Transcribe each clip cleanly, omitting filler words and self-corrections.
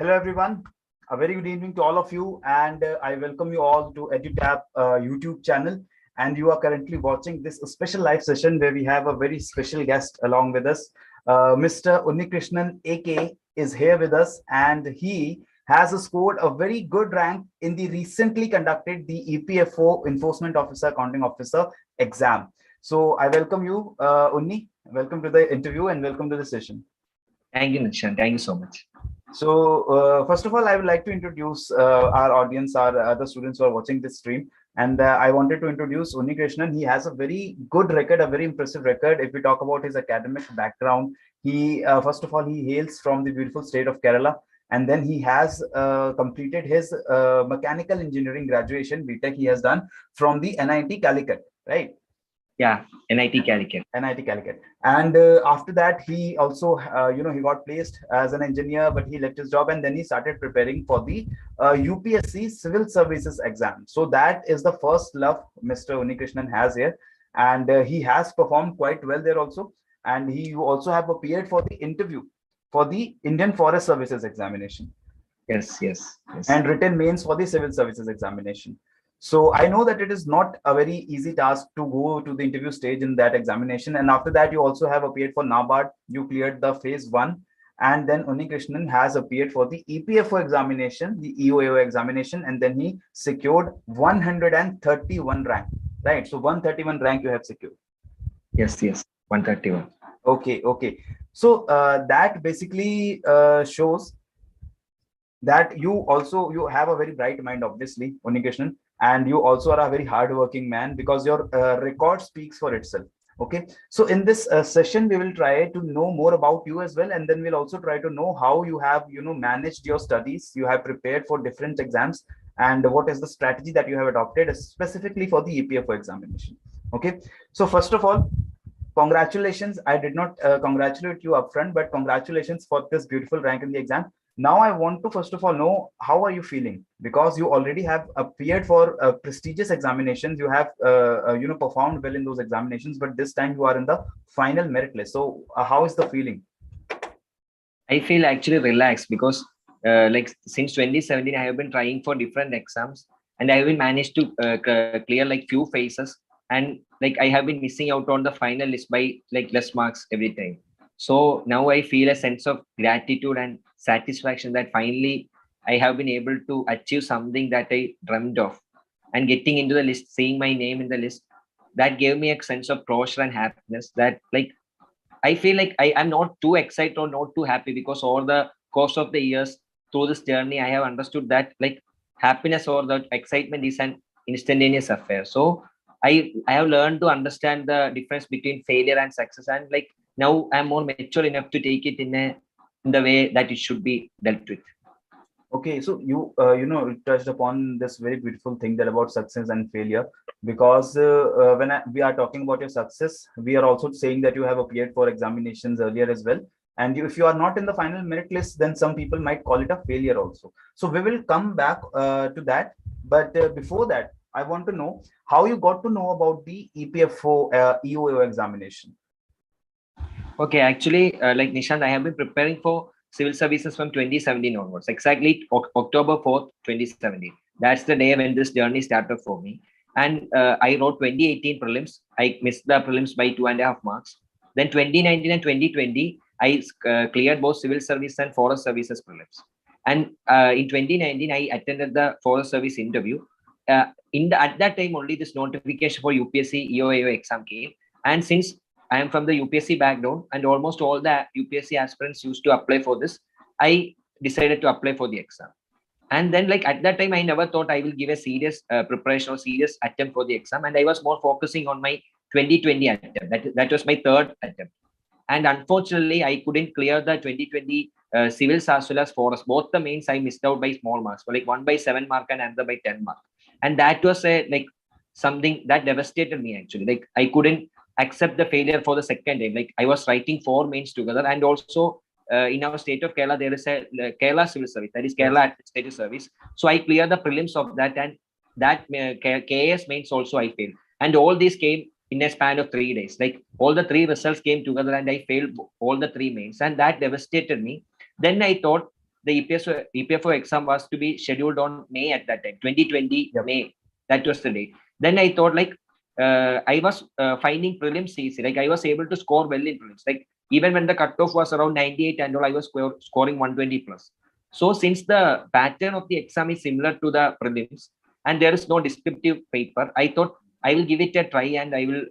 Hello, everyone. A very good evening to all of you, and I welcome you all to EduTap YouTube channel. And you are currently watching this special live session where we have a very special guest along with us. Mr. Unnikrishnan, AK, is here with us, and he has scored a very good rank in the recently conducted the EPFO Enforcement Officer Accounting Officer exam. So I welcome you, Unni. Welcome to the interview and welcome to the session. Thank you, Nishan. Thank you so much. So, first of all, I would like to introduce our audience, our other students who are watching this stream. And I wanted to introduce Unnikrishnan. He has a very good record, a very impressive record. If we talk about his academic background, he first of all, he hails from the beautiful state of Kerala. And then he has completed his mechanical engineering graduation, BTech, he has done from the NIT Calicut, right? Yeah, NIT Calicut. NIT Calicut. And after that, he also, he got placed as an engineer, but he left his job and then he started preparing for the UPSC Civil Services exam. So that is the first love Mr. Unnikrishnan has here. And he has performed quite well there also. And he also have appeared for the interview for the Indian Forest Services examination. Yes. And written mains for the Civil Services examination. So I know that it is not a very easy task to go to the interview stage in that examination. And after that, you also have appeared for NABARD. You cleared the phase 1. And then Unnikrishnan has appeared for the EPFO examination, the EOAO examination. And then he secured 131 rank, right? So 131 rank you have secured. Yes, 131. Okay. So that basically shows that you have a very bright mind, obviously, Unnikrishnan. And you also are a very hardworking man because your record speaks for itself. Okay. So in this session, we will try to know more about you as well. And then we'll also try to know how you have, managed your studies. You have prepared for different exams and what is the strategy that you have adopted specifically for the EPFO examination. Okay. So first of all, congratulations. I did not congratulate you upfront, but congratulations for this beautiful rank in the exam. Now I want to first of all know how are you feeling, because you already have appeared for prestigious examinations. You have performed well in those examinations, but this time you are in the final merit list. So how is the feeling? I feel actually relaxed because since 2017 I have been trying for different exams and I have been managed to clear like few phases, and like I have been missing out on the final list by like less marks every time. So now I feel a sense of gratitude and satisfaction that finally I have been able to achieve something that I dreamed of. And getting into the list, seeing my name in the list, that gave me a sense of closure and happiness that like I feel like I'm not too excited or not too happy, because over the course of the years through this journey, I have understood that like happiness or the excitement is an instantaneous affair. So I have learned to understand the difference between failure and success, and like now I'm more mature enough to take it in the way that it should be dealt with. Okay, so you touched upon this very beautiful thing that about success and failure, because when we are talking about your success, we are also saying that you have appeared for examinations earlier as well, and if you are not in the final merit list, then some people might call it a failure also. So we will come back to that, but before that, I want to know how you got to know about the EPFO EOAO examination. Okay, actually, like Nishant, I have been preparing for civil services from 2017 onwards, exactly October 4th, 2017. That's the day when this journey started for me. And I wrote 2018 prelims. I missed the prelims by 2.5 marks. Then 2019 and 2020, I cleared both civil service and forest services prelims. And in 2019, I attended the forest service interview. At that time only, this notification for UPSC EOAO exam came. And since I am from the UPSC background and almost all the UPSC aspirants used to apply for this, I decided to apply for the exam. And then like at that time, I never thought I will give a serious preparation or serious attempt for the exam. And I was more focusing on my 2020 attempt. That was my third attempt. And unfortunately, I couldn't clear the 2020 civils as well as forest. Both the mains I missed out by small marks, so like one by 7 mark and another by 10 mark. And that was something that devastated me actually. Like I couldn't accept the failure for the second time. Like I was writing 4 mains together, and also in our state of Kerala there is a Kerala Civil Service, that is Kerala Administrative Service. So I cleared the prelims of that, and that KS mains also I failed, and all these came in a span of 3 days. Like all the 3 results came together, and I failed all the 3 mains, and that devastated me. Then I thought the EPFO exam was to be scheduled on May at that time, 2020 Yep. May. That was the date. Then I thought like I was finding prelims easy. Like I was able to score well in prelims. Like even when the cutoff was around 98 and all, I was scoring 120 plus. So since the pattern of the exam is similar to the prelims and there is no descriptive paper, I thought I will give it a try and I will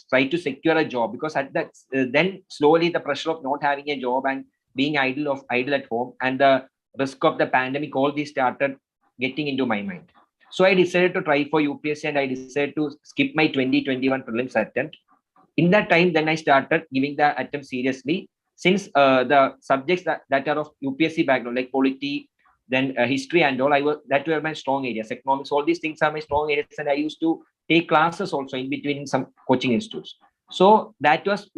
try to secure a job, because at that then slowly the pressure of not having a job and being idle at home and the risk of the pandemic, all these started getting into my mind. So I decided to try for UPSC and I decided to skip my 2021 prelims attempt. In that time, then I started giving the attempt seriously, since the subjects that are of UPSC background, like polity, then history and all, that were my strong areas. Economics, all these things are my strong areas, and I used to take classes also in between some coaching institutes. So that was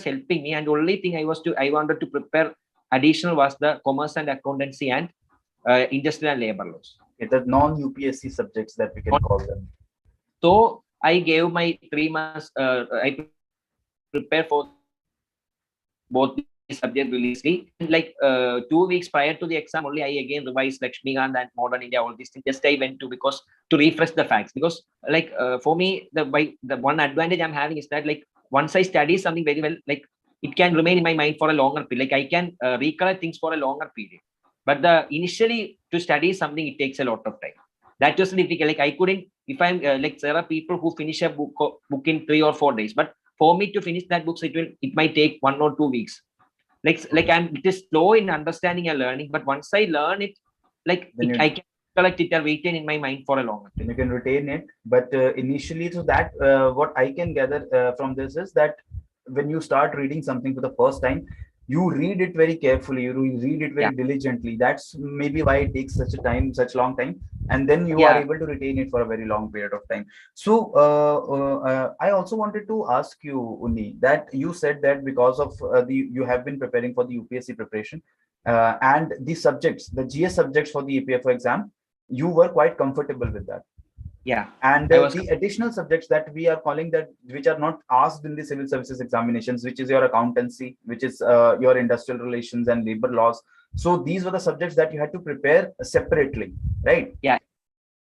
helping me. And the only thing I wanted to prepare additional was the commerce and accountancy and industrial and labor laws. The non-UPSC subjects that we can call them. So I gave my 3 months. I prepared for both the subject religiously. And like 2 weeks prior to the exam, only I again revised Lakshmikant and Modern India, all these things. Just I went to refresh the facts, because like for me, the one advantage I'm having is that like once I study something very well, like it can remain in my mind for a longer period. Like I can recollect things for a longer period. But initially to study something, it takes a lot of time. That was difficult. Like I couldn't, if I'm like there are people who finish a book in 3 or 4 days, but for me to finish that book, it might take 1 or 2 weeks. Like it is slow in understanding and learning, but once I learn it, like I can collect it and retain in my mind for a longer time. You can retain it, but initially, so that what I can gather from this is that when you start reading something for the first time, you read it very carefully, you read it very diligently. That's maybe why it takes such long time, and then you are able to retain it for a very long period of time. So I also wanted to ask you, Unni, that you said that because of you have been preparing for the UPSC preparation and the subjects, the GS subjects for the EPFO exam, you were quite comfortable with that. Yeah. And the additional subjects that we are calling that, which are not asked in the civil services examinations, which is your accountancy, which is your industrial relations and labor laws. So these were the subjects that you had to prepare separately, right? Yeah,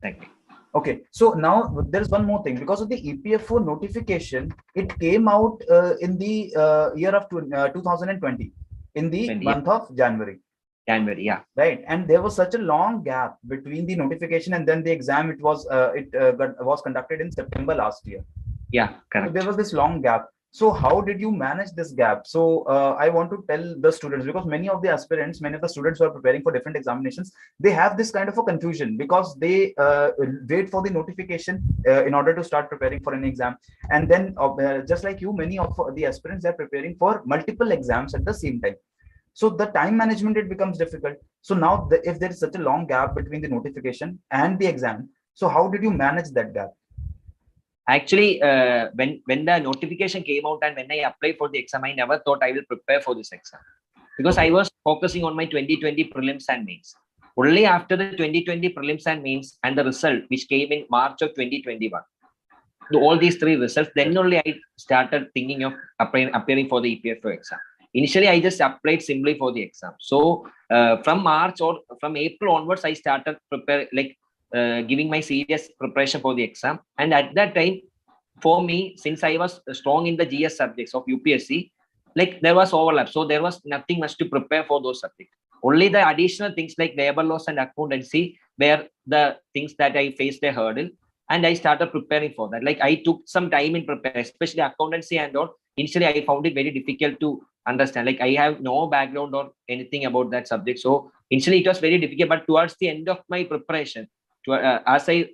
exactly. Okay, so now there's one more thing. Because of the EPFO notification, it came out in the year of 2020, in the month of January. Yeah. Right, and there was such a long gap between the notification and then the exam. It was conducted in September last year. Yeah, correct. So there was this long gap. So how did you manage this gap? So I want to tell the students, because many of the students who are preparing for different examinations, they have this kind of a confusion, because they wait for the notification in order to start preparing for an exam. And then just like you, many of the aspirants are preparing for multiple exams at the same time. So the time management, it becomes difficult. So now if there is such a long gap between the notification and the exam, so how did you manage that gap? Actually, when the notification came out and when I applied for the exam, I never thought I will prepare for this exam, because I was focusing on my 2020 prelims and mains. Only after the 2020 prelims and mains and the result, which came in March of 2021, all these 3 results, then only I started thinking of appearing for the EPFO exam. Initially, I just applied simply for the exam. So from March or from April onwards, I started giving my serious preparation for the exam. And at that time, for me, since I was strong in the GS subjects of UPSC, like there was overlap. So there was nothing much to prepare for those subjects. Only the additional things like labor laws and accountancy were the things that I faced a hurdle. And I started preparing for that. Like I took some time in preparing, especially accountancy and all. Initially, I found it very difficult to understand. Like I have no background or anything about that subject. So initially it was very difficult, but towards the end of my preparation, as I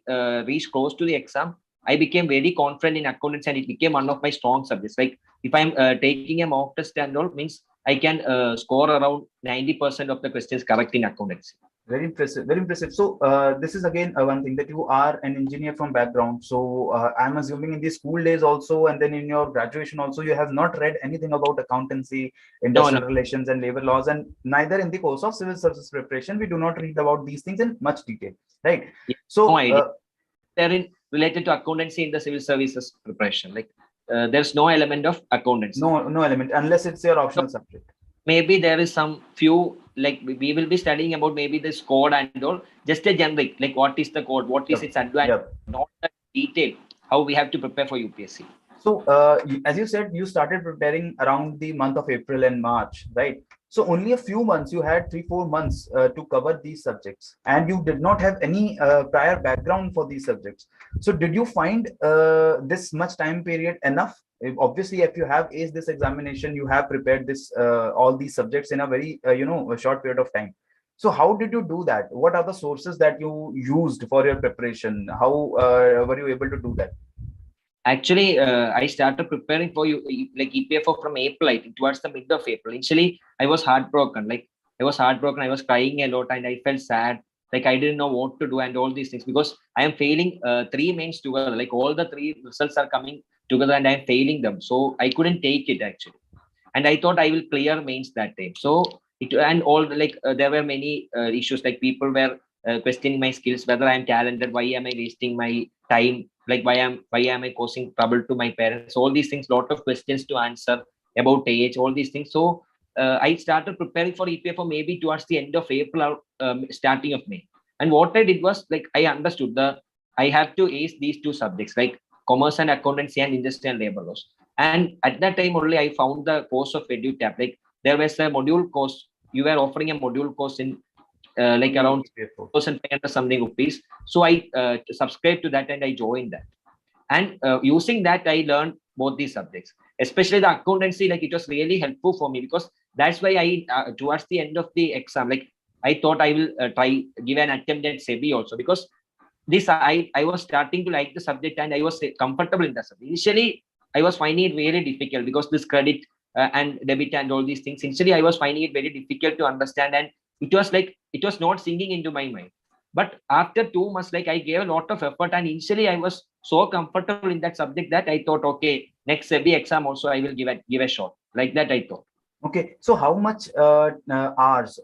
reached close to the exam, I became very confident in accountancy and it became one of my strong subjects. Like if I'm taking a mock test and all, means I can score around 90% of the questions correct in accountancy. Very impressive, very impressive. So this is again one thing, that you are an engineer from background. So I'm assuming in the school days also, and then in your graduation also, you have not read anything about accountancy, industrial relations and labor laws, and neither in the course of civil service preparation, we do not read about these things in much detail, right? Yeah, so they're related to accountancy in the civil services preparation. Like there's no element of accountancy. No element, unless it's your optional subject. Maybe there is some few like we will be studying about maybe this code and all, just a generic, like what is the code, what is its advantage, not the detail, how we have to prepare for UPSC. So, as you said, you started preparing around the month of April and March, right? So only a few months, you had 3-4 months to cover these subjects, and you did not have any prior background for these subjects. So did you find this much time period enough? Obviously, if you have aced this examination, you have prepared this all these subjects in a very a short period of time. So how did you do that? What are the sources that you used for your preparation? How were you able to do that? Actually, I started preparing for you like EPFO from April, I think, towards the mid of April. Initially, I was heartbroken. I was crying a lot, and I felt sad. Like I didn't know what to do and all these things, because I am failing 3 mains together. Like all the 3 results are coming together, and I am failing them. So I couldn't take it actually, and I thought I will clear mains that time. So it and all there were many issues, like people were questioning my skills, whether I am talented, why am I wasting my time, like why am I causing trouble to my parents, all these things, lot of questions to answer about age, all these things. So I started preparing for EPFO maybe towards the end of April or starting of May. And what I did was, like, I understood I have to ace these 2 subjects, like commerce and accountancy and industrial labor laws. And at that time only I found the course of EduTap. Like there was a module course, you were offering a module course in like around 1,500 something rupees. So I subscribed to that and I joined that. And using that, I learned both these subjects, especially the accountancy. Like it was really helpful for me, because that's why I towards the end of the exam, like I thought I will try give an attempt at SEBI also, because this I was starting to like the subject and I was comfortable in the subject. Initially, I was finding it very difficult because this credit and debit and all these things. Initially, I was finding it very difficult to understand, and it was not sinking into my mind. But after 2 months, like I gave a lot of effort, and initially I was so comfortable in that subject that I thought, okay, next SEBI exam also I will give a shot. Like that I thought. Okay, so how much hours,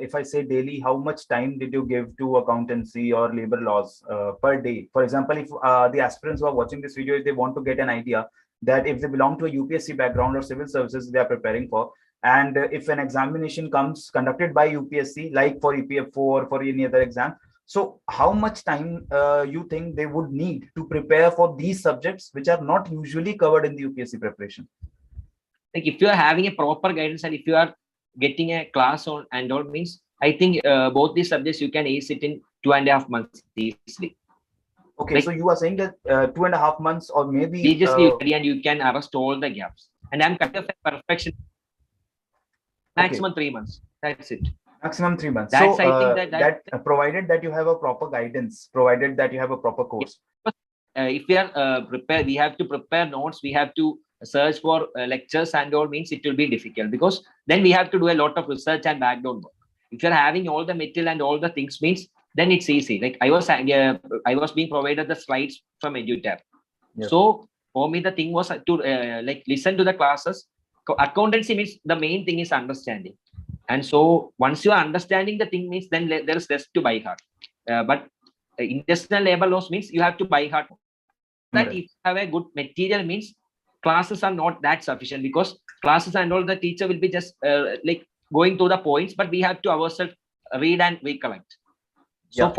if I say daily, how much time did you give to accountancy or labor laws per day? For example, if the aspirants who are watching this video, if they want to get an idea that if they belong to a UPSC background or civil services they are preparing for, and if an examination comes conducted by UPSC, like for EPFO or for any other exam, so how much time you think they would need to prepare for these subjects, which are not usually covered in the UPSC preparation? Like if you are having a proper guidance and if you are getting a class on and all, means I think both these subjects you can ace it in 2.5 months easily. Okay, like, so you are saying that 2.5 months or maybe religiously and you can arrest all the gaps. And I'm kind of a perfection. Maximum 3 months. That's it. Maximum 3 months. That's, so I think that provided that you have a proper guidance, provided that you have a proper course. If we are prepared, we have to prepare notes. We have to search for lectures and all, means it will be difficult, because then we have to do a lot of research and background work. If you're having all the material and all the things, means then it's easy. Like I was being provided the slides from EduTap. Yes. So for me the thing was to like listen to the classes. Accountancy means the main thing is understanding, and so once you are understanding the thing, means then there is less to by heart. But industrial labor laws means you have to by heart. That if you have a good material, means classes are not that sufficient, because classes and all the teacher will be just like going through the points, but we have to ourselves read and recollect. So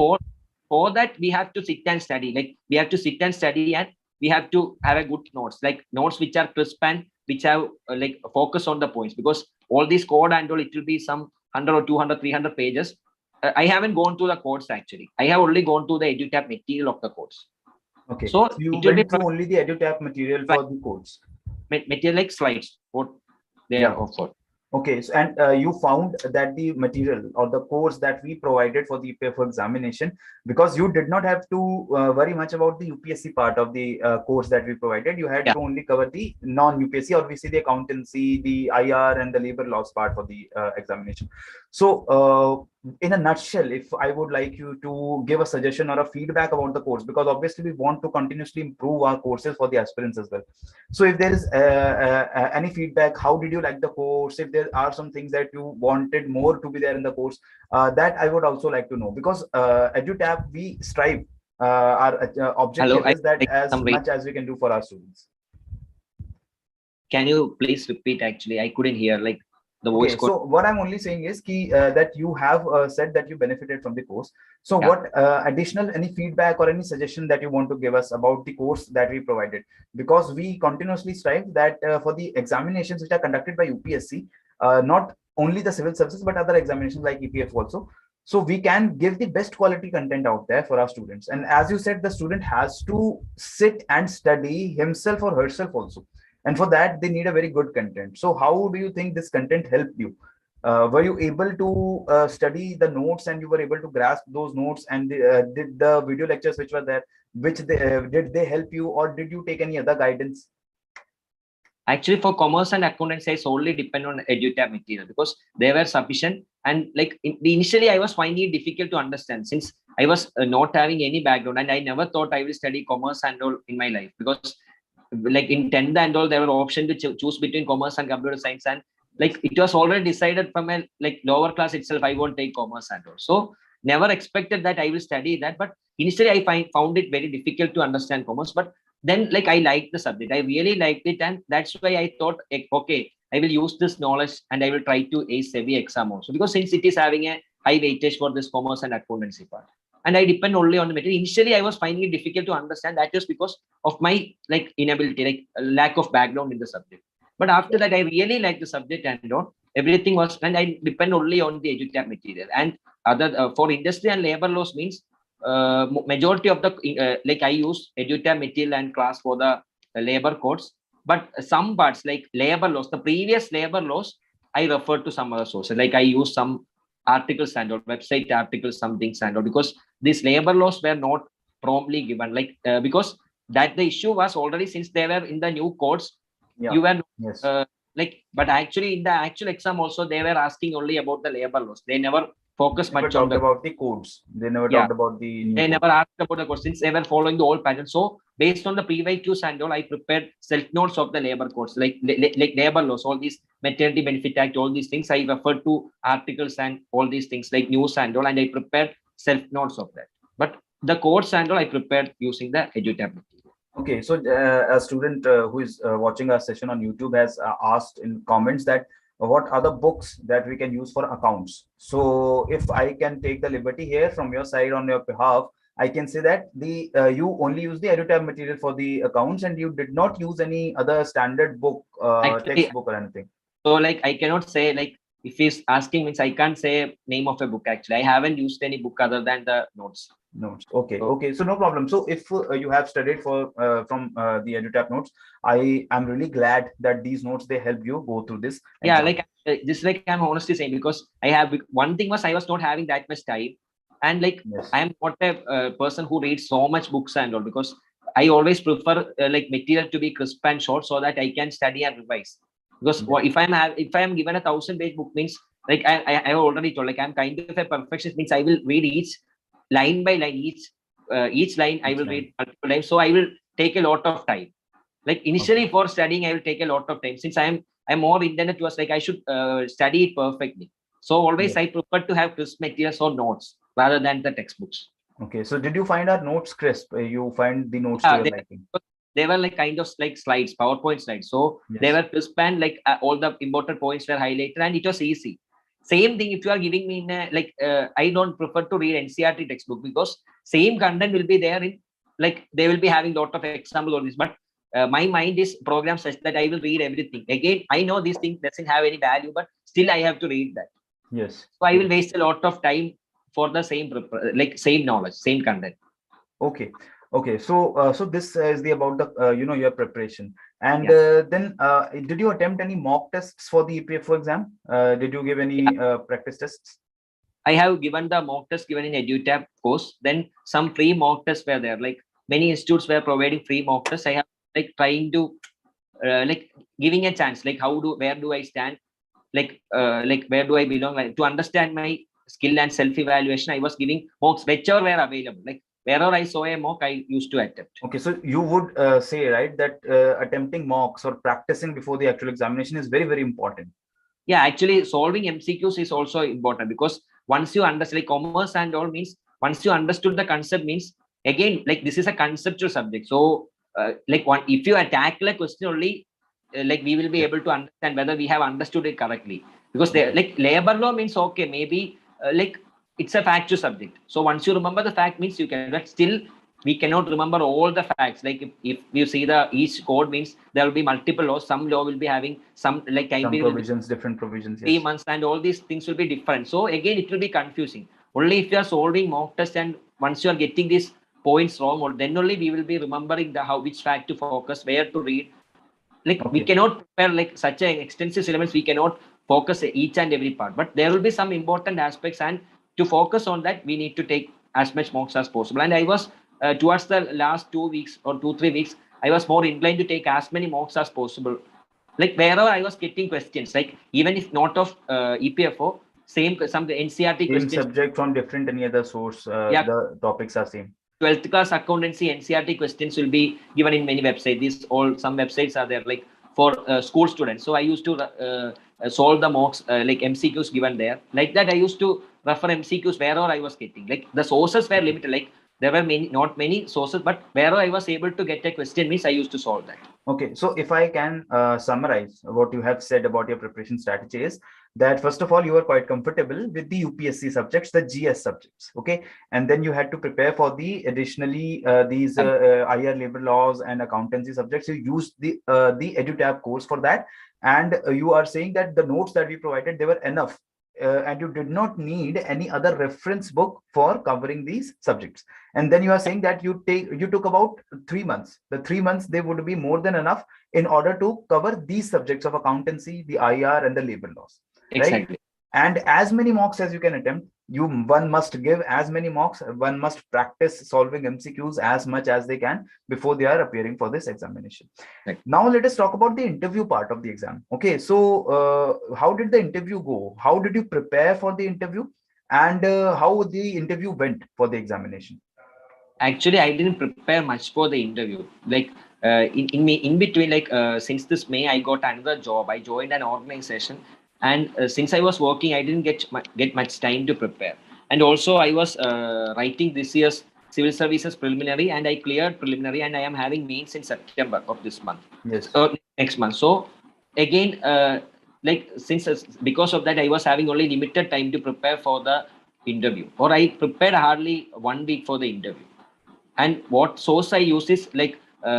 for that we have to sit and study. Like we have to sit and study, and we have to have a good notes, like notes which are crisp and which have like focus on the points, because all these code and all, it will be some 100 or 200, 300 pages. I haven't gone through the codes actually. I have only gone through the EduTap material of the codes. Okay, so you went through only the EduTap material for the codes. Material like slides, what they are offered. Okay, so, and you found that the material or the course that we provided for the EPFO examination, because you did not have to worry much about the UPSC part of the course that we provided, you had to only cover the non-UPSC, or we see the accountancy, the IR and the labor laws part for the examination. So in a nutshell, if I would like you to give a suggestion or a feedback about the course, because obviously we want to continuously improve our courses for the aspirants as well. So if there is any feedback, how did you like the course? If there are some things that you wanted more to be there in the course, that I would also like to know, because EduTap, we strive, our objective is that as much as we can do for our students. Can you please repeat? Actually, I couldn't hear. Like, the Okay, voice code. so what I'm only saying is that you have said that you benefited from the course. So Yeah. what additional any feedback or any suggestion that you want to give us about the course that we provided? Because we continuously strive that for the examinations which are conducted by UPSC, not only the civil services but other examinations like EPFO also. So we can give the best quality content out there for our students. And as you said, the student has to sit and study himself or herself also, and for that they need a very good content. So how do you think this content helped you? Were you able to study the notes and you were able to grasp those notes, and did the video lectures which were there, which did they help you, or did you take any other guidance? Actually, for commerce and accountancy, I solely depend on EduTap material because they were sufficient. And like initially, I was finding it difficult to understand since I was not having any background, and I never thought I will study commerce and all in my life, because like in 10th and all, there were option to choose between commerce and computer science, and like it was already decided from a like lower class itself, I won't take commerce and all. So never expected that I will study that. But initially, I found it very difficult to understand commerce. But then like I liked the subject, I really liked it, and that's why I thought, okay, I will use this knowledge and I will try to ace SEBI exam also, because since it is having a high weightage for this commerce and accountancy part, and I depend only on the material. Initially, I was finding it difficult to understand. That is because of my like inability, like lack of background in the subject. But after that, I really like the subject and all. Everything was, and I depend only on the EduTap material. And other for industry and labor laws means majority of the like I use EduTap material and class for the labor codes. But some parts like labor laws, the previous labor laws, I refer to some other sources. Like I use some articles and all, website articles, some things and all, because these labor laws were not promptly given. Like because that the issue was already, since they were in the new codes, Yeah. you were Yes. like, but actually in the actual exam also they were asking only about the labor laws. They never focused much on about the codes. They never Yeah. talked about the new they codes. never asked about the codes since they were following the old pattern. So based on the pre-Qs and all, I prepared self notes of the labor codes, like labor laws, all these maternity benefit act, all these things. I referred to articles and all these things like news and all, and I prepared self notes of that. But the codes and all I prepared using the EduTap material. Okay, so a student who is watching our session on YouTube has asked in comments that what are the books that we can use for accounts. So if I can take the liberty here from your side on your behalf, I can say that the you only use the EduTab material for the accounts, and you did not use any other standard book, textbook or anything. So like I cannot say, like if he's asking means I can't say name of a book. Actually, I haven't used any book other than the notes. Notes. Okay. Okay. So no problem. So if you have studied for from the EduTap notes, I am really glad that these notes they help you go through this. Yeah, exam. like just like I'm honestly saying, because I have one thing was I was not having that much time, and like Yes. I am not a person who reads so much books and all, because I always prefer like material to be crisp and short so that I can study and revise. Because if I am given a 1,000-page book means, like I already told, like I'm kind of a perfectionist, means I will read each line by line, each line I will read multiple times, so I will take a lot of time. Like initially for studying, I will take a lot of time since I'm more intended towards like I should study it perfectly. So always I prefer to have crisp materials or notes rather than the textbooks. Okay, so did you find our notes crisp? You find the notes to your liking? They were like kind of like slides, PowerPoint slides. So they were crisp and like all the important points were highlighted, and it was easy. Same thing if you are giving me in a, like I don't prefer to read NCERT textbook, because same content will be there in, like they will be having lot of examples on this, but my mind is programmed such that I will read everything. Again, I know these things doesn't have any value, but still I have to read that. Yes. So I will waste a lot of time for the same same knowledge, same content. Okay. Okay. So so this is the about the your preparation. And then did you attempt any mock tests for the EPFO exam? Did you give any practice tests? I have given the mock test given in EduTap course. Then some free mock tests were there. Like many institutes were providing free mock tests. I have like trying to like giving a chance, like where do I stand, like where do I belong, like to understand my skill and self-evaluation. I was giving mocks whichever were available, like wherever I saw a mock I used to attempt. Okay, so you would say, right, that attempting mocks or practicing before the actual examination is very, very important. Yeah, actually solving MCQs is also important, because once you understand, like commerce and all means, once you understood the concept means, again, like this is a conceptual subject. So like if you tackle a question only, like we will be able to understand whether we have understood it correctly. Because they, like labor law means okay, maybe like it's a factual subject. So once you remember the fact means you can, but still we cannot remember all the facts. Like if you see the each code means there will be multiple laws. Some law will be having some like time Some period will be provisions, different provisions. 3 months, and all these things will be different. So again, it will be confusing. Only if you are solving mock test and once you are getting these points wrong, or then only we will be remembering the how which fact to focus, where to read. Like we cannot prepare like such an extensive syllabus. We cannot focus each and every part, but there will be some important aspects, and to focus on that, we need to take as much mocks as possible. And I was towards the last 2 weeks or 2-3 weeks, I was more inclined to take as many mocks as possible. Like wherever I was getting questions, like even if not of EPFO, same some NCRT Same questions. subject from different any other source. The topics are same. 12th class accountancy NCRT questions will be given in many websites. These all some websites are there like for school students. So I used to solve the mocks like MCQs given there. Like that, I used to refer MCQs wherever I was getting. Like the sources were limited. Like there were many, not many sources, but wherever I was able to get a question means I used to solve that. Okay, so if I can summarize what you have said about your preparation strategy is that first of all, you were quite comfortable with the UPSC subjects, the GS subjects, okay, and then you had to prepare for the additionally these IR labor laws and accountancy subjects. You used the EduTap course for that, and you are saying that the notes that we provided, they were enough. And you did not need any other reference book for covering these subjects. And then you are saying that you took about 3 months. The 3 months, they would be more than enough in order to cover these subjects of accountancy, the IR, and the labor laws. Exactly. Right? And as many mocks as you can attempt, one must give as many mocks. One must practice solving MCQs as much as they can before they are appearing for this examination. Right. Now let us talk about the interview part of the exam. Okay, so how did the interview go? How did you prepare for the interview, and how the interview went for the examination? Actually, I didn't prepare much for the interview. Like in between, like since this May, I got another job. I joined an organization, and since I was working, I didn't get much time to prepare. And also, I was writing this year's civil services preliminary, and I cleared preliminary, and I am having mains in September of this month. Yes. Next month. So again, like since because of that, I was having only limited time to prepare for the interview, or I prepared hardly 1 week for the interview. And what source I use is like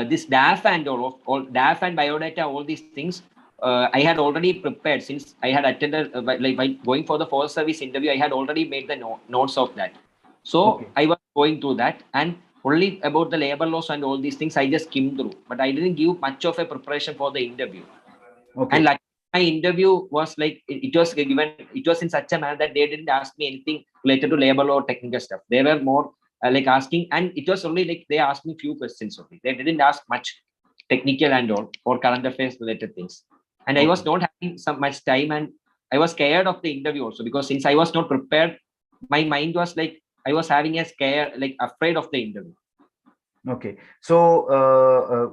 this DAF and all DAF and biodata, all these things. I had already prepared since I had attended like by going for the forest service interview. I had already made the notes of that. So I was going through that, and only about the labor laws and all these things I just skimmed through. But I didn't give much of a preparation for the interview. And like my interview was like it was given. It was in such a manner that they didn't ask me anything related to labor law or technical stuff. They were more like asking, and it was only like they asked me few questions only. They didn't ask much technical and all or current affairs related things. And I was not having so much time, and I was scared of the interview also, because since I was not prepared, my mind was like I was having a scare, like afraid of the interview. Okay, so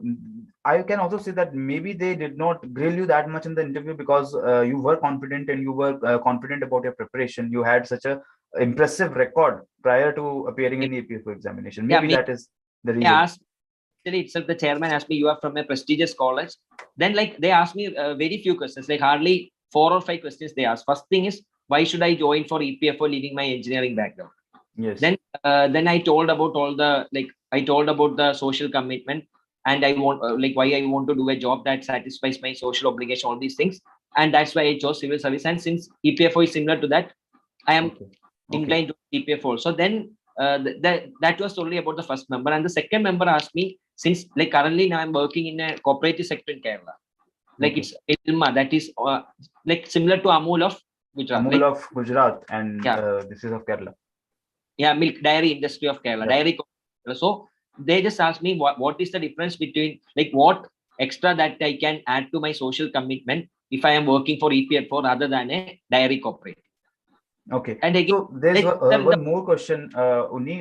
I can also say that maybe they did not grill you that much in the interview because you were confident, and you were confident about your preparation. You had such a impressive record prior to appearing in the EPFO examination. Maybe that is the reason. Actually, itself the chairman asked me, "You are from a prestigious college." Then, like they asked me very few questions, like hardly 4 or 5 questions they asked. First thing is, why should I join for EPFO, leaving my engineering background? Yes. Then I told about all the I told about the social commitment, and I want why I want to do a job that satisfies my social obligation, all these things, and that's why I chose civil service. And since EPFO is similar to that, I am inclined to EPFO. So then that was only about the first member, and the second member asked me, since like currently now I'm working in a cooperative sector in Kerala, like it's ILMA, that is like similar to Amul of Gujarat. Amul of Gujarat, and this is of Kerala. Yeah, milk dairy industry of Kerala, dairy. So they just asked me what is the difference between like what extra that I can add to my social commitment if I am working for EPFO rather than a dairy cooperative. Okay. And again, so there's one more question, Unni.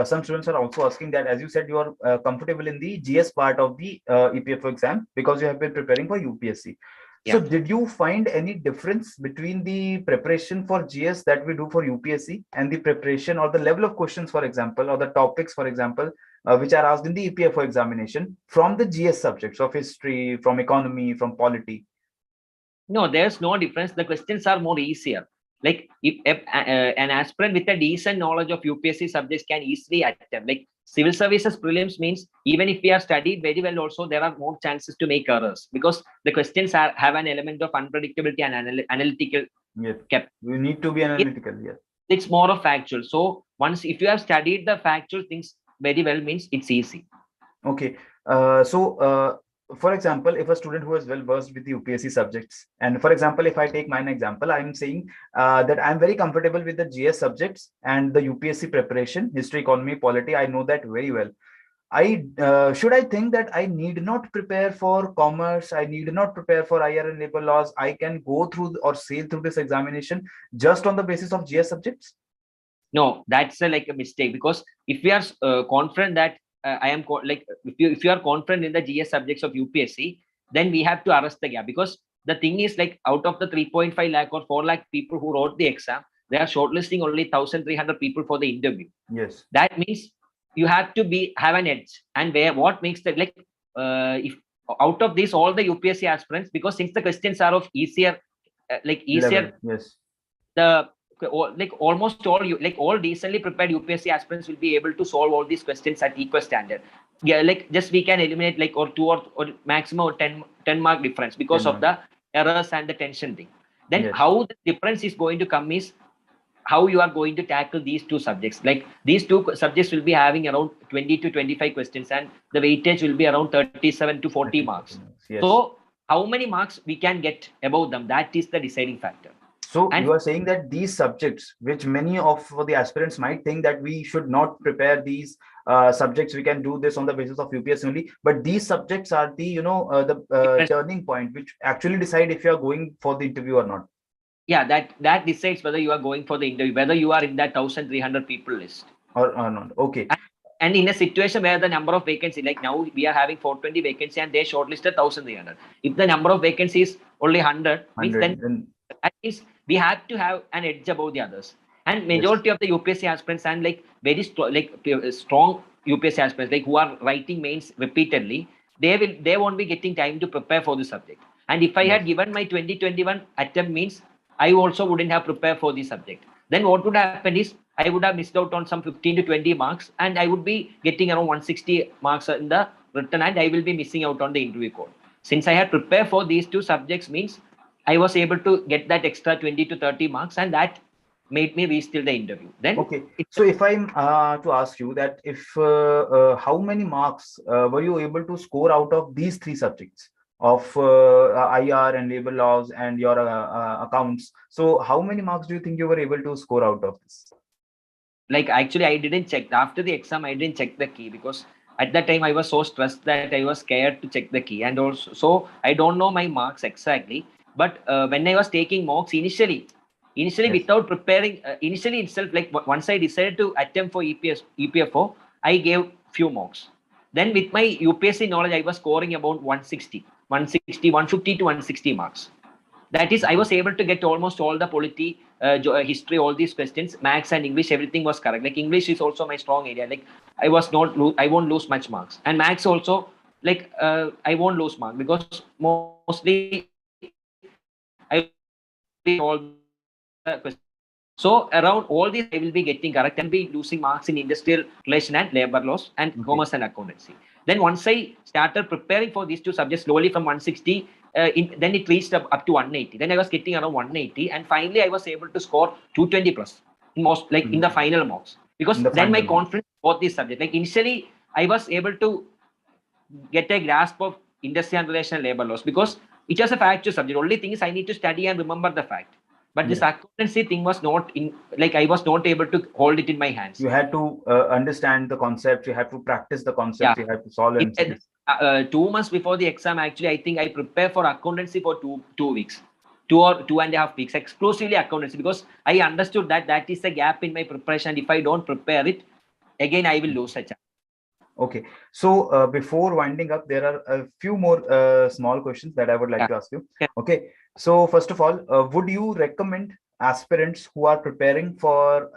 Some students are also asking that, as you said, you are comfortable in the GS part of the EPFO exam because you have been preparing for UPSC. So did you find any difference between the preparation for GS that we do for UPSC and the preparation or the level of questions, for example, or the topics, for example, which are asked in the EPFO examination from the GS subjects of history, from economy, from polity? No, there's no difference. The questions are more easier. Like if an aspirant with a decent knowledge of UPSC subjects can easily attempt. Like civil services prelims means even if we have studied very well, also there are more chances to make errors because the questions have an element of unpredictability and analytical. Yes, we need to be analytical. Yes, it's more of factual. So once if you have studied the factual things very well, means it's easy. Okay. For example, if a student who is well versed with the UPSC subjects, and for example, if I take mine example, I'm saying that I'm very comfortable with the GS subjects and the UPSC preparation, history, economy, polity. I know that very well. Should I think that I need not prepare for commerce, I need not prepare for IR and labor laws, I can go through or sail through this examination just on the basis of GS subjects? No, that's like a mistake, because if we are confident that if you are confident in the GS subjects of UPSC, then we have to arrest the gap, because the thing is, like, out of the 3.5 lakh or 4 lakh people who wrote the exam, they are shortlisting only 1,300 people for the interview. Yes, that means you have to have an edge. And what makes the, like, if out of this all the UPSC aspirants, because since the questions are of easier level. Yes, the like almost all all decently prepared UPSC aspirants will be able to solve all these questions at equal standard. Yeah, like just we can eliminate like or 2 or maximum 10 mark difference because of the errors and the tension thing. Then yes, how the difference is going to come is how you are going to tackle these two subjects. Like these two subjects will be having around 20 to 25 questions, and the weightage will be around 37 to 40 marks. Yes. So how many marks we can get above them, that is the deciding factor. So you are saying that these subjects, which many of the aspirants might think that we should not prepare these subjects, we can do this on the basis of UPSC only, but these subjects are the turning point which actually decide if you are going for the interview or not. Yeah, that decides whether you are going for the interview, whether you are in that 1,300 people list or not. Okay. And in a situation where the number of vacancies, like now we are having 420 vacancy and they shortlisted 1,300. If the number of vacancies only 100, means then at least we have to have an edge above the others. And majority of the UPSC aspirants and like very strong UPSC aspirants, like who are writing mains repeatedly, they won't be getting time to prepare for the subject. And if I had given my 2021 attempt, means I also wouldn't have prepared for the subject. Then what would happen is I would have missed out on some 15 to 20 marks, and I would be getting around 160 marks in the written, and I will be missing out on the interview code. Since I had prepared for these two subjects, means I was able to get that extra 20 to 30 marks, and that made me reach till the interview. Then okay. So if I'm to ask you that, if how many marks were you able to score out of these three subjects of IR and labor laws and your accounts? So how many marks do you think you were able to score out of this? Like actually I didn't check after the exam. I didn't check the key because at that time I was so stressed that I was scared to check the key, and also so I don't know my marks exactly. But when I was taking mocks initially without preparing, initially itself, like once I decided to attempt for EPFO, I gave few mocks. Then with my UPSC knowledge, I was scoring about 150 to 160 marks. That is, I was able to get almost all the polity, history, all these questions, maths and English, everything was correct. Like English is also my strong area. Like I won't lose much marks. And maths also, like I won't lose marks because mostly I all the questions. So around all these, I will be getting correct and be losing marks in industrial relation and labor laws and commerce and accountancy. Then once I started preparing for these two subjects slowly from 160, then it reached up to 180. Then I was getting around 180, and finally I was able to score 220 plus in most, like in the final mocks, because then my confidence about this subject. Like initially I was able to get a grasp of industrial relation and labor laws because it was a factual subject. Only thing is I need to study and remember the fact. But this accountancy thing was not in, like I was not able to hold it in my hands. You had to understand the concept. You had to practice the concept. You had to solve it. 2 months before the exam, actually, I think I prepared for accountancy for 2 weeks, 2.5 weeks, exclusively accountancy, because I understood that is a gap in my preparation. If I don't prepare it, again, I will lose a chance. Okay. So before winding up, there are a few more small questions that I would like Yeah. to ask you. Yeah. Okay. So first of all, would you recommend aspirants who are preparing for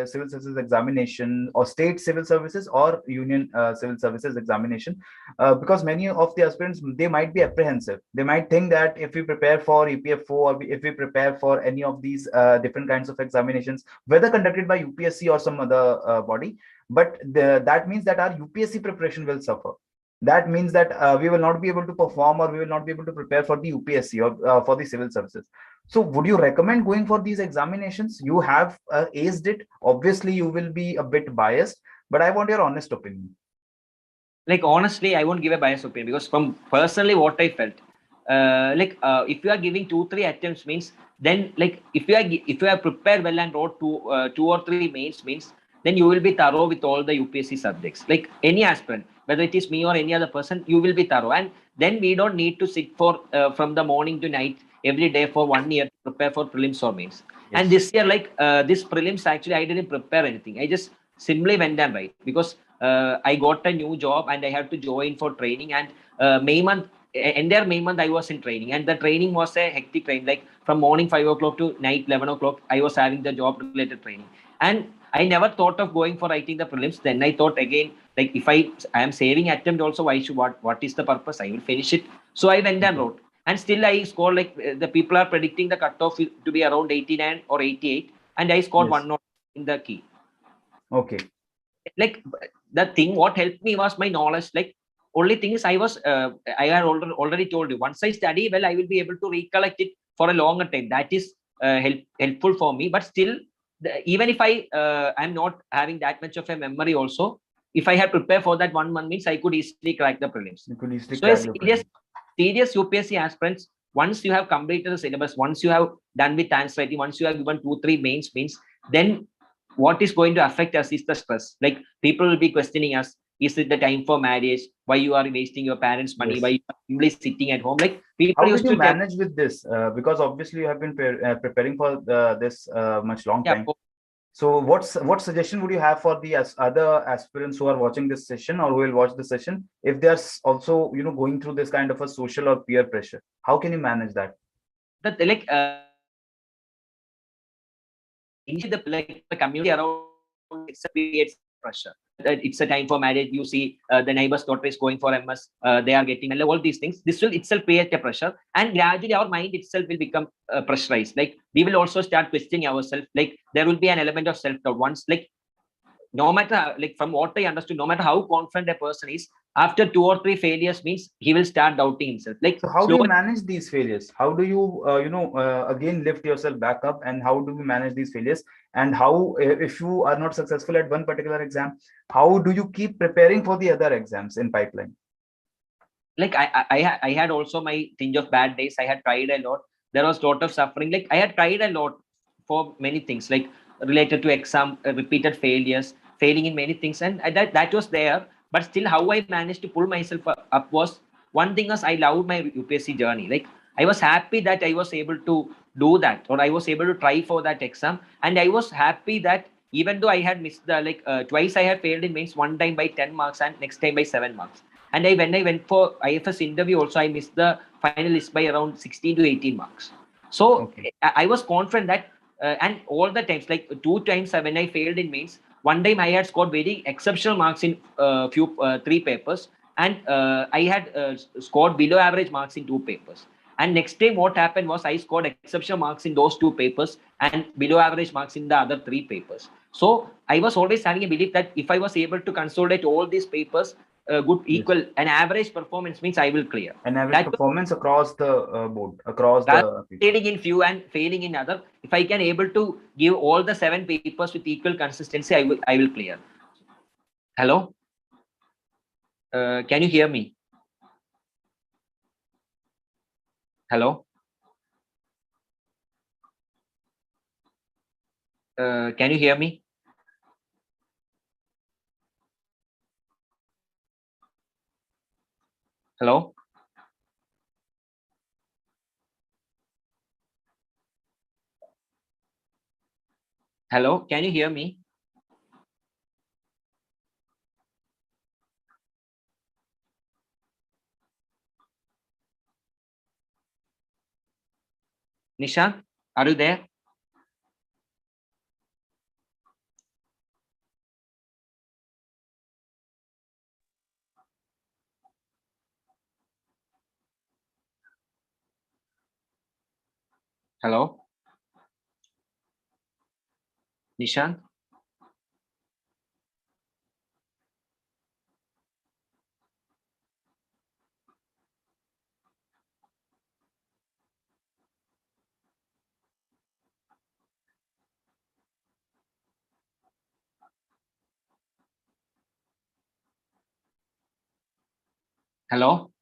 civil services examination or state civil services or union civil services examination? Because many of the aspirants, they might be apprehensive. They might think that if we prepare for EPFO or if we prepare for any of these different kinds of examinations, whether conducted by UPSC or some other body, but that means that our UPSC preparation will suffer. That means that we will not be able to perform or we will not be able to prepare for the UPSC or for the civil services. So would you recommend going for these examinations? You have aced it. Obviously, you will be a bit biased, but I want your honest opinion. Like honestly, I won't give a biased opinion because from personally what I felt, if you are giving 2-3 attempts means, then like if you are prepared well and wrote 2 or 3 mains means, then you will be thorough with all the UPSC subjects. Like any aspirant, whether it is me or any other person, you will be thorough, and then we don't need to sit for from the morning to night every day for 1 year to prepare for prelims or mains. And Yes. this year, this prelims, actually I didn't prepare anything. I just simply went and write because I got a new job and I had to join for training. And May month, entire May month, I was in training, and the training was a hectic training. Like from morning 5 o'clock to night 11 o'clock, I was having the job related training, and I never thought of going for writing the prelims. Then I thought again, like if I am saving attempt also, why should what is the purpose? I will finish it. So I went and Okay. wrote, and still I scored like the people are predicting the cutoff to be around 89 or 88, and I scored Yes. one note in the key. Okay. Like the thing what helped me was my knowledge. Like only thing is I had already told you, once I study well, I will be able to recollect it for a longer time. That is helpful for me. But still, even if I'm not having that much of a memory also, if I had prepared for that 1 month means, I could easily crack the prelims. You could easily So a crack the prelims. serious UPSC aspirants, once you have completed the syllabus, once you have done with answer writing, once you have given 2-3 mains means, then what is going to affect us is the stress. Like people will be questioning us, is it the time for marriage? Why you are wasting your parents' money? Why Yes. you are simply sitting at home? Like people How did used you to tell, manage with this? Because obviously you have been preparing for this much long yeah, time. So what suggestion would you have for the other aspirants who are watching this session or who will watch the session if they are also going through this kind of a social or peer pressure? How can you manage that? that like the community around itself creates pressure. It's a time for marriage. You see, the neighbor's daughter is going for MS. They are getting all these things. This will itself create a pressure, and gradually our mind itself will become pressurized. Like we will also start questioning ourselves. Like there will be an element of self doubt. Once, like no matter like from what I understood, no matter how confident a person is, after 2 or 3 failures means he will start doubting himself. Like So how do you slowly, manage these failures? How do you, again lift yourself back up? And how do you manage these failures? And how, if you are not successful at one particular exam, how do you keep preparing for the other exams in pipeline? like I had also my tinge of bad days. I had tried a lot. There was a lot of suffering. Like I had tried a lot for many things, like related to exam, repeated failures, failing in many things, and that was there. But still, how I managed to pull myself up was, one thing was I loved my UPSC journey. Like I was happy that I was able to do that, or I was able to try for that exam, and I was happy that even though I had missed the twice I had failed in mains, one time by 10 marks and next time by 7 marks. And when I went for IFS interview also, I missed the final list by around 16 to 18 marks. So Okay. I was confident that, and all the times, like 2 times when I failed in mains, one time I had scored very exceptional marks in few 3 papers, and I had scored below average marks in 2 papers. And next time, what happened was I scored exceptional marks in those 2 papers and below average marks in the other 3 papers. So I was always having a belief that if I was able to consolidate all these papers, good Yes. equal an average performance means I will clear. An average That was performance across the board, across rather the people. failing in few and failing in other. If I can able to give all the 7 papers with equal consistency, I will clear. Hello, can you hear me? Hello, can you hear me? Hello, hello, can you hear me? Nishant, are you there? Hello? Nishant? Hello?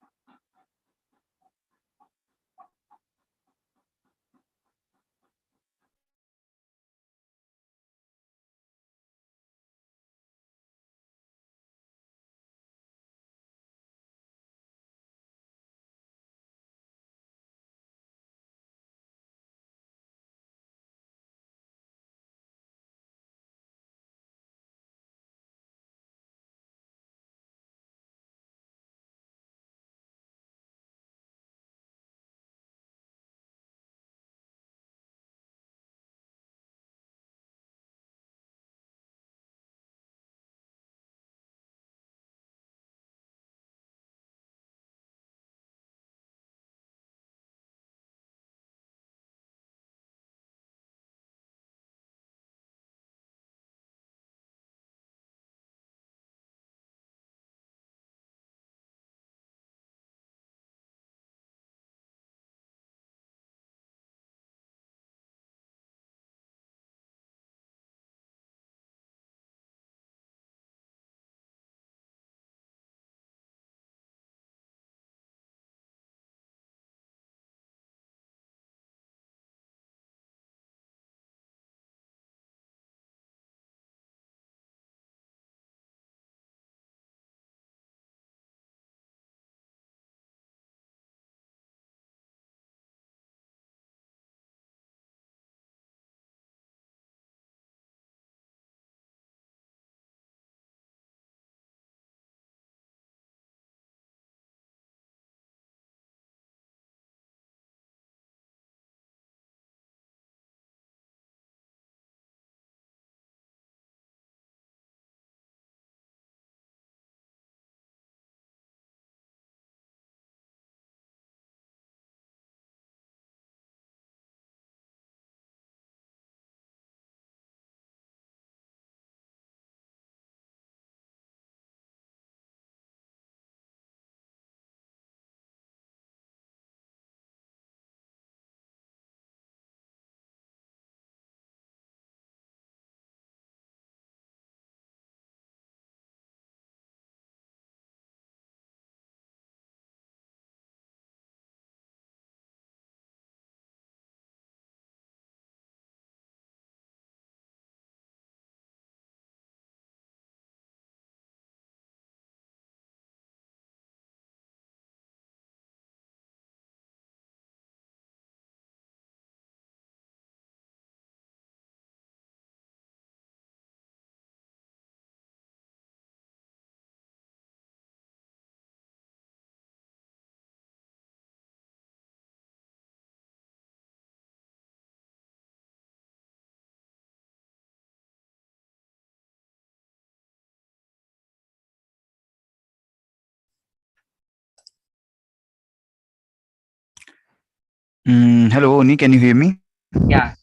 Hello, Oni, can you hear me? Yeah.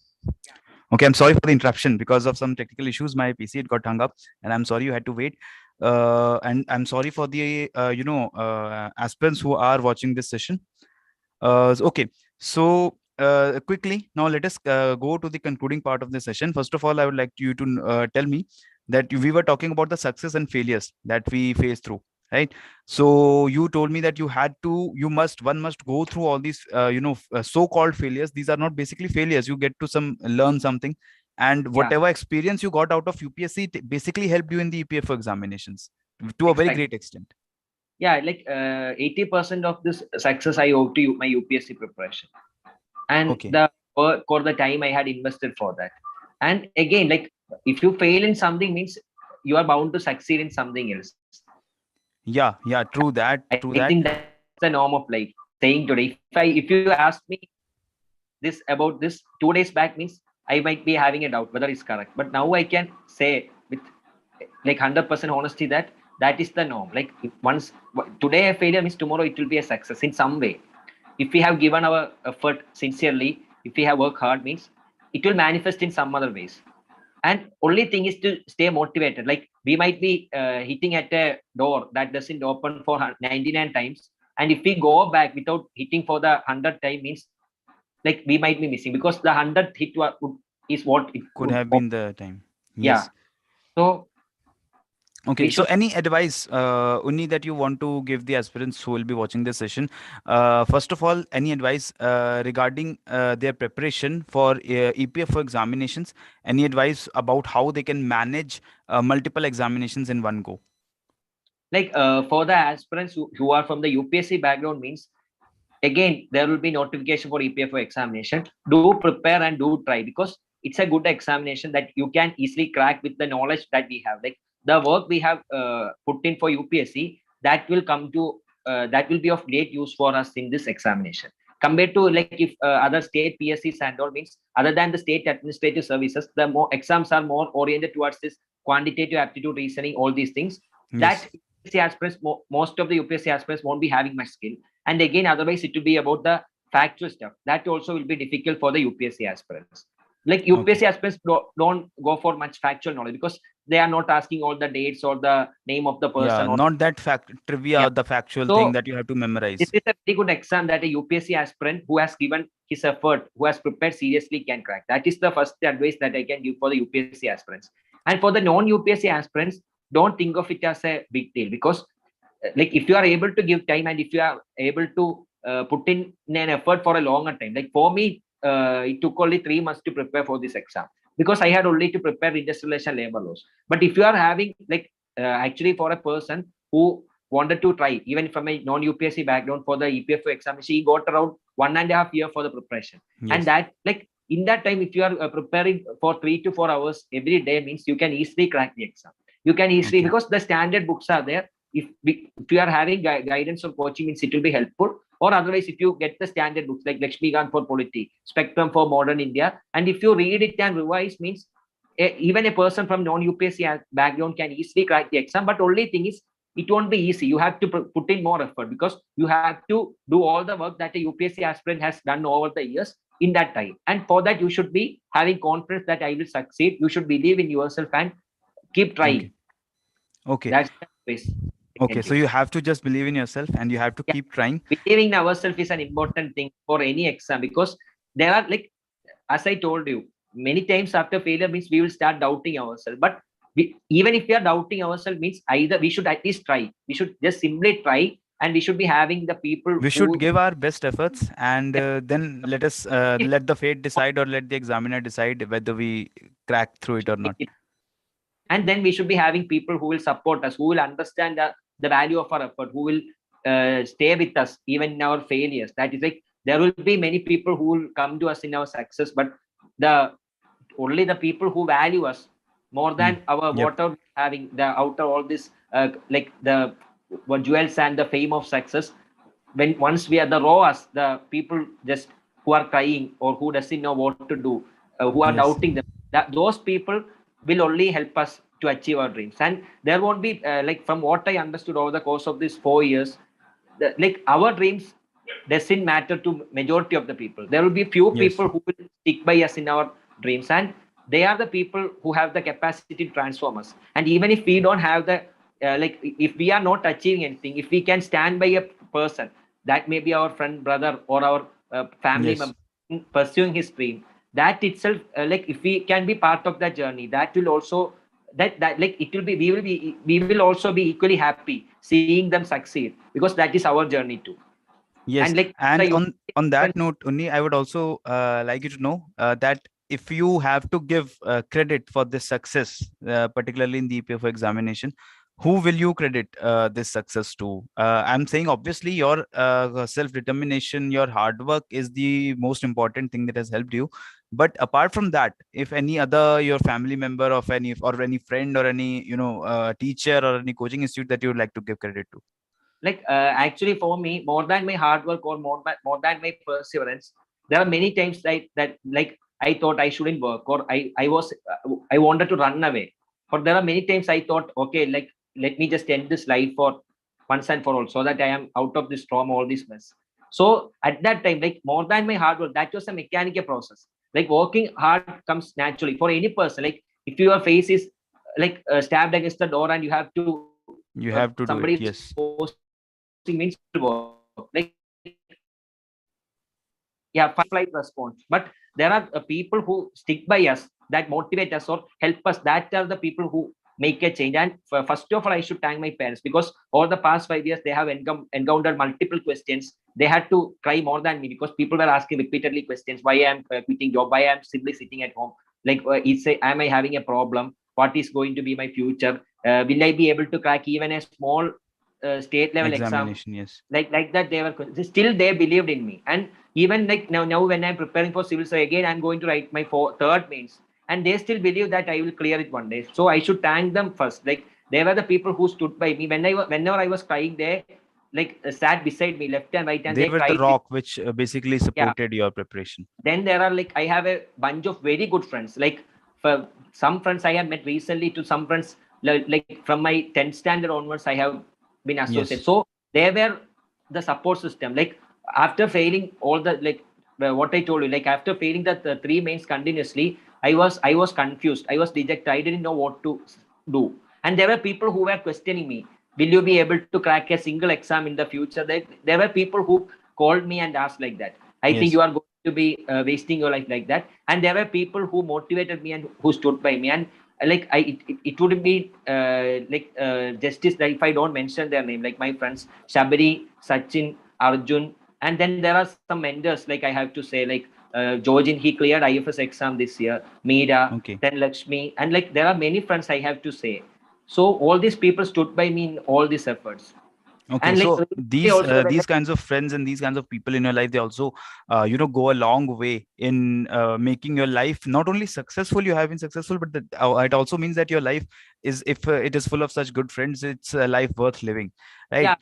Okay, I'm sorry for the interruption. Because of some technical issues, my PC it got hung up, and I'm sorry you had to wait. And I'm sorry for the aspirants who are watching this session. Okay, so quickly now let us go to the concluding part of the session. First of all, I would like you to tell me that we were talking about the success and failures that we face through, right? So you told me that one must go through all these so-called failures. These are not basically failures. You get to some learn something, and Yeah. whatever experience you got out of UPSC basically helped you in the EPFO examinations to a very Exactly. great extent. Yeah, like 80% of this success I owe to my UPSC preparation and Okay. the work or the time I had invested for that. And again, like if you fail in something means you are bound to succeed in something else. Yeah, true that, I true think that. that's the norm of life. Saying today, if you ask me, this about this 2 days back means I might be having a doubt whether it's correct. But now I can say with like 100% honesty that that is the norm. Like if once today a failure means tomorrow it will be a success in some way. If we have given our effort sincerely, if we have worked hard, means it will manifest in some other ways. And only thing is to stay motivated. Like we might be hitting at a door that doesn't open for 99 times, and if we go back without hitting for the 100th time, means like we might be missing, because the 100th hit is what it Could would have been the time. yeah. Yes. So Okay, so any advice, Unni, that you want to give the aspirants who will be watching this session? First of all, any advice regarding their preparation for EPFO examinations? Any advice about how they can manage multiple examinations in one go? like for the aspirants who are from the UPSC background, means again there will be notification for EPFO examination. Do prepare and do try, because it's a good examination that you can easily crack with the knowledge that we have. Like the work we have put in for UPSC, that will come to that will be of great use for us in this examination, compared to like if other state PSCs and all, means other than the state administrative services, the more exams are more oriented towards this quantitative aptitude reasoning, all these things Yes. that UPSC aspirants, most of the UPSC aspirants won't be having much skill. And again, otherwise it will be about the factual stuff that also will be difficult for the UPSC aspirants. Like UPSC aspirants don't go for much factual knowledge, because they are not asking all the dates or the name of the person. Yeah, not that trivia, Yeah. the factual So thing that you have to memorize. this is a very good exam that a UPSC aspirant who has given his effort, who has prepared seriously, can crack. That is the first advice that I can give for the UPSC aspirants. And for the non-UPSC aspirants, don't think of it as a big deal, because like if you are able to give time and if you are able to put in an effort for a longer time, like for me it took only 3 months to prepare for this exam, because I had only to prepare industrial relation labor laws. But if you are having like actually for a person who wanted to try even from a non-UPSC background for the EPFO examination, he got around 1.5 years for the preparation. Yes. And that, like in that time, if you are preparing for 3 to 4 hours every day, means you can easily crack the exam. You can easily, because the standard books are there. If you are having guidance or coaching, means it will be helpful. Or otherwise, if you get the standard books like Lakshmikant for Polity, Spectrum for Modern India, and if you read it and revise, means even a person from non-UPSC background can easily crack the exam. But only thing is, it won't be easy. You have to put in more effort, because you have to do all the work that a UPSC aspirant has done over the years in that time. And for that, you should be having confidence that I will succeed. You should believe in yourself and keep trying. Okay. That's the base. Okay, so you have to just believe in yourself and you have to keep trying. Believing in ourselves is an important thing for any exam, because there are, like, as I told you, many times after failure means we will start doubting ourselves. But even if we are doubting ourselves, means either we should at least try. We should just simply try, and we should be having the people. We should give our best efforts, and then let us let the fate decide, or let the examiner decide whether we crack through it or not. And then we should be having people who will support us, who will understand the value of our effort, who will stay with us even in our failures. That is, like, there will be many people who will come to us in our success, but only the people who value us more than our water having the outer all this like the jewels and the fame of success. When once we are the rawest, the people just who are crying or who doesn't know what to do, who are doubting them, those people will only help us to achieve our dreams. And there won't be like, from what I understood over the course of these 4 years, like our dreams doesn't matter to majority of the people. There will be few people who will stick by us in our dreams, and they are the people who have the capacity to transform us. And even if we don't have the like, if we are not achieving anything, if we can stand by a person, that may be our friend, brother, or our family member pursuing his dream, that itself, like, if we can be part of that journey, that will also that like it will be, we will also be equally happy seeing them succeed, because that is our journey too. Yes. And, like, on that note, Unni, I would also like you to know that if you have to give credit for this success, particularly in the EPFO examination, who will you credit this success to? I'm saying obviously your self-determination, your hard work is the most important thing that has helped you. But apart from that, if any other, your family member of any, or any friend, or any teacher or any coaching institute that you would like to give credit to? Like actually for me, more than my hard work or more than my perseverance, there are many times that like I thought I shouldn't work, or I wanted to run away. Or there are many times I thought, okay, like let me just end this life for once and for all, so that I am out of this trauma, all this mess. So at that time, like more than my hard work, that was a mechanical process. Like working hard comes naturally for any person. Like if your face is like stabbed against the door and you have to You have to do somebody it. is Yes. forcing, means you will work. Like yeah, fight or flight response. But there are people who stick by us, that motivate us or help us. That are the people who make a change. And first of all, I should thank my parents, because over the past 5 years they have encountered multiple questions. They had to cry more than me, because people were asking repeatedly questions: why I am quitting job, why I am simply sitting at home, like am I having a problem, what is going to be my future, will I be able to crack even a small state level exam, Examination. Yes. like that. They were still, they believed in me. And even like now when I'm preparing for civil, so again I'm going to write my third mains, and they still believe that I will clear it one day. So I should thank them first. Like they were the people who stood by me when whenever I was crying. They like sat beside me left and right, and They they were the cried with, rock which basically yeah. supported your preparation. Then there are like I have a bunch of very good friends. Like for some friends I have met recently, to some friends like from my 10th standard onwards I have been associated. Yes. So they were the support system. Like after failing all the like what I told you, like after failing the three mains continuously, I was confused, I was dejected, I didn't know what to do. And there were people who were questioning me, will you be able to crack a single exam in the future? There were people who called me and asked like that, I think Yes. you are going to be wasting your life like that. And there were people who motivated me and who stood by me. And like it would be justice that if I don't mention their name, like my friends Shabari, Sachin, Arjun. And then there are some mentors, like I have to say, like Georgin, he cleared IFS exam this year, Meera, Okay. then Lakshmi, and like there are many friends I have to say. So all these people stood by me in all these efforts. Okay, And like so recently also these kinds of friends and these kinds of people in your life, they also go a long way in making your life not only successful. You have been successful, but it also means that your life is, if it is full of such good friends, it's a life worth living, right? yeah,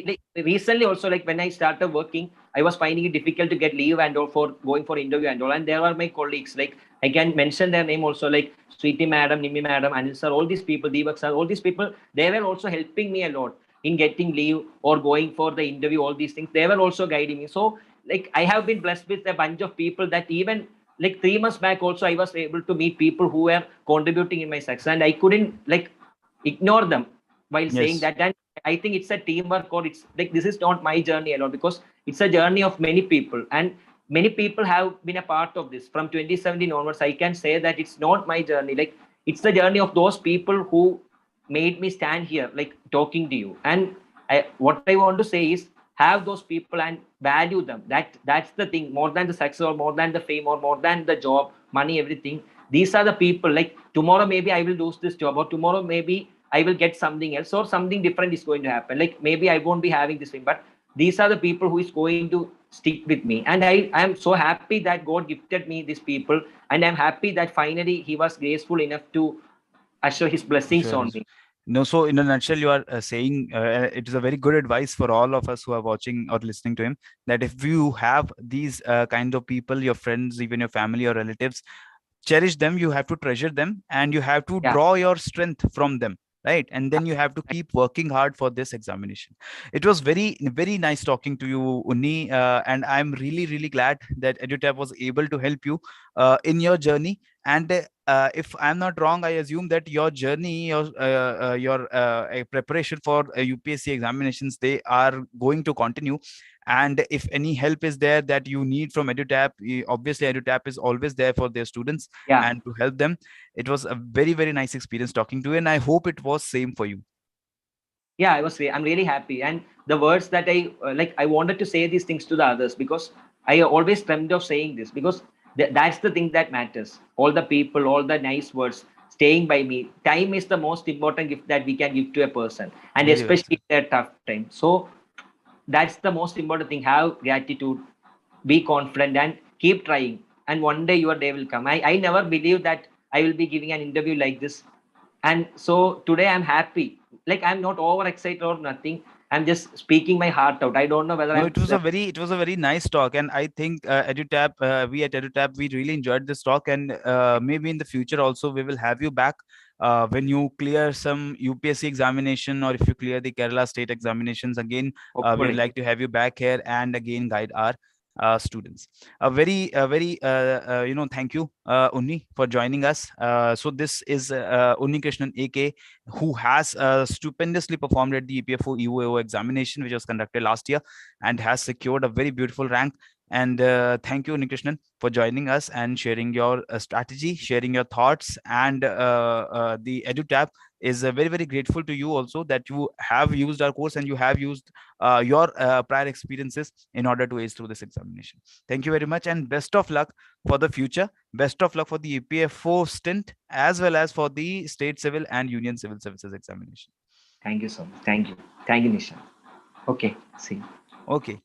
like recently also, like when I started working, I was finding it difficult to get leave and all for going for interview and all. And there were my colleagues, like I can mention their name also, like Sweetie Madam, Nimi Madam, Anil sir, all these people, Deepak sir, all these people, they were also helping me a lot in getting leave or going for the interview, all these things. They were also guiding me. So like I have been blessed with a bunch of people that even like 3 months back also I was able to meet people who were contributing in my success, and I couldn't like ignore them while saying Yes. that. And I think it's a teamwork, or it's like this is not my journey alone, because it's a journey of many people, and many people have been a part of this from 2017 onwards. I can say that it's not my journey, like it's the journey of those people who made me stand here like talking to you. And what I want to say is, have those people and value them. That's the thing. More than the success, or more than the fame, or more than the job, money, everything, these are the people. Like tomorrow maybe I will lose this job, or tomorrow maybe I will get something else, or something different is going to happen. Like maybe I won't be having this thing, but these are the people who is going to stick with me. And I am so happy that God gifted me these people, and I'm happy that finally He was graceful enough to usher His blessings Sure. on me. No, so in a nutshell, you are saying it is a very good advice for all of us who are watching or listening to him, that if you have these kind of people, your friends, even your family or relatives, cherish them. You have to treasure them, and you have to Yeah, draw your strength from them, right? And then you have to keep working hard for this examination. It was very nice talking to you, Unni, and I'm really glad that EduTap was able to help you in your journey. And if I'm not wrong, I assume that your journey, your preparation for UPSC examinations, they are going to continue. And if any help is there that you need from EduTap, obviously EduTap is always there for their students yeah. and to help them. It was a very nice experience talking to you, and I hope it was same for you. Yeah, I'm really happy. And the words that I like, I wanted to say these things to the others, because I always dreamed of saying this, because that's the thing that matters. All the people, all the nice words staying by me. Time is the most important gift that we can give to a person, and Very well especially said. in a tough time. So that's the most important thing. Have gratitude, be confident, and keep trying. And one day your day will come. I never believed that I will be giving an interview like this. And so today I'm happy. Like I'm not over excited or nothing. I'm just speaking my heart out. I don't know whether No, I'm. it was a very nice talk, and I think EduTap, we at EduTap, we really enjoyed this talk, and maybe in the future also we will have you back when you clear some UPSC examination, or if you clear the Kerala state examinations again. We would Hopefully. like to have you back here and again guide our students. Very thank you, Unni, for joining us. So this is Unnikrishnan, AK, who has stupendously performed at the EPFO EOAO examination, which was conducted last year, and has secured a very beautiful rank. And thank you, Unnikrishnan, for joining us and sharing your strategy, sharing your thoughts, and the EduTap is very, very grateful to you also that you have used our course and you have used your prior experiences in order to ace through this examination. Thank you very much, and best of luck for the future. Best of luck for the EPFO stint, as well as for the state civil and union civil services examination. Thank you so much. Thank you. Thank you, Nishan. Okay. See you. Okay.